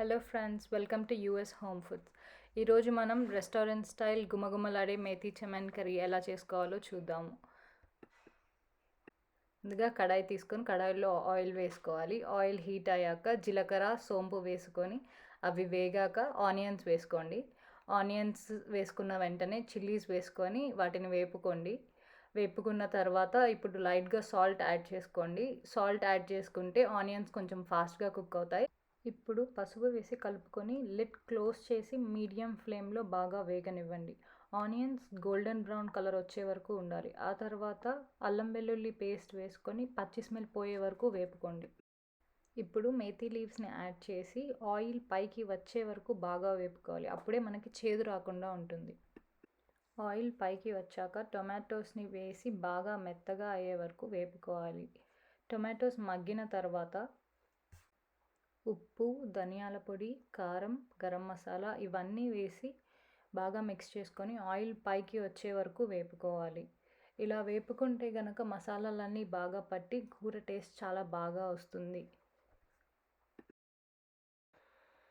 Hello friends, welcome to US home foods. ఈరోజు మనం restaurant style గుమగుమలాడే మేథీ చెమన్ కర్రీ ఎలా చేసుకోవాలో చూద్దాము. ముందుగా కడాయి తీసుకొని కడాయిలో ఆయిల్ వేసుకోవాలి. ఆయిల్ హీట్ అయ్యాక జీలకర్ర, సోంపు వేసుకొని అవి వేగాక ఆనియన్స్ వేసుకోండి. ఆనియన్స్ వేసుకున్న వెంటనే చిల్లీస్ వేసుకొని వాటిని వేపుకోండి. వేపుకున్న తర్వాత ఇప్పుడు లైట్గా సాల్ట్ యాడ్ చేసుకోండి. సాల్ట్ యాడ్ చేసుకుంటే ఆనియన్స్ కొంచెం ఫాస్ట్గా కుక్ అవుతాయి. ఇప్పుడు పసుపు వేసి కలుపుకొని లిడ్ క్లోజ్ చేసి మీడియం ఫ్లేమ్లో బాగా వేగనివ్వండి. ఆనియన్స్ గోల్డెన్ బ్రౌన్ కలర్ వచ్చే వరకు ఉండాలి. ఆ తర్వాత అల్లం వెల్లుల్లి పేస్ట్ వేసుకొని పచ్చి స్మెల్ పోయే వరకు వేపుకోండి. ఇప్పుడు మేథీ లీవ్స్ని యాడ్ చేసి ఆయిల్ పైకి వచ్చే వరకు బాగా వేపుకోవాలి. అప్పుడే మనకి చేదు రాకుండా ఉంటుంది. ఆయిల్ పైకి వచ్చాక టొమాటోస్ని వేసి బాగా మెత్తగా అయ్యే వరకు వేపుకోవాలి. టొమాటోస్ మగ్గిన తర్వాత ఉప్పు, ధనియాల పొడి, కారం, గరం మసాలా ఇవన్నీ వేసి బాగా మిక్స్ చేసుకొని ఆయిల్ పైకి వచ్చే వరకు వేపుకోవాలి. ఇలా వేపుకుంటే గనక మసాలాలన్నీ బాగా పట్టి కూర టేస్ట్ చాలా బాగా వస్తుంది.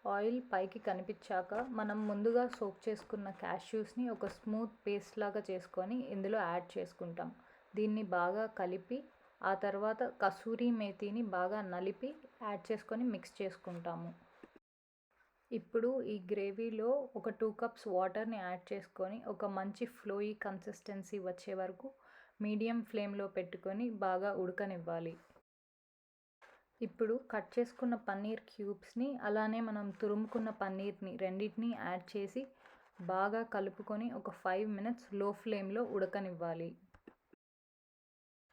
ఆయిల్ పైకి కనిపించాక మనం ముందుగా సోక్ చేసుకున్న క్యాష్యూస్ని ఒక స్మూత్ పేస్ట్ లాగా చేసుకొని ఇందులో యాడ్ చేసుకుంటాం. దీన్ని బాగా కలిపి ఆ తర్వాత కసూరి మేథీని బాగా నలిపి యాడ్ చేసుకొని మిక్స్ చేసుకుంటాము. ఇప్పుడు ఈ గ్రేవీలో ఒక 2 కప్స్ వాటర్ని యాడ్ చేసుకొని ఒక మంచి ఫ్లోయీ కన్సిస్టెన్సీ వచ్చే వరకు మీడియం ఫ్లేమ్లో పెట్టుకొని బాగా ఉడకనివ్వాలి. ఇప్పుడు కట్ చేసుకున్న పన్నీర్ క్యూబ్స్ని అలానే మనం తురుముకున్న పన్నీర్ని రెండింటిని యాడ్ చేసి బాగా కలుపుకొని ఒక 5 మినిట్స్ లో ఫ్లేమ్లో ఉడకనివ్వాలి.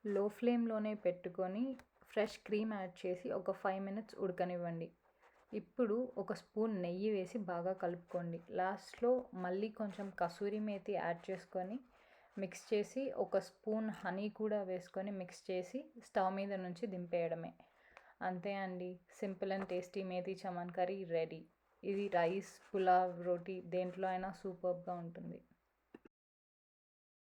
లో ఫ్లేమ్లోనే పెట్టుకొని ఫ్రెష్ క్రీమ్ యాడ్ చేసి ఒక 5 మినిట్స్ ఉడకనివ్వండి. ఇప్పుడు ఒక స్పూన్ నెయ్యి వేసి బాగా కలుపుకోండి. లాస్ట్లో మళ్ళీ కొంచెం కసూరి మేథి యాడ్ చేసుకొని మిక్స్ చేసి ఒక స్పూన్ హనీ కూడా వేసుకొని మిక్స్ చేసి స్టవ్ మీద నుంచి దింపేయడమే. అంతే అండి, simple and tasty methi chaman curry ready. ఇది రైస్, పులావ్, రోటీ దేంట్లో అయినా సూపర్గా ఉంటుంది.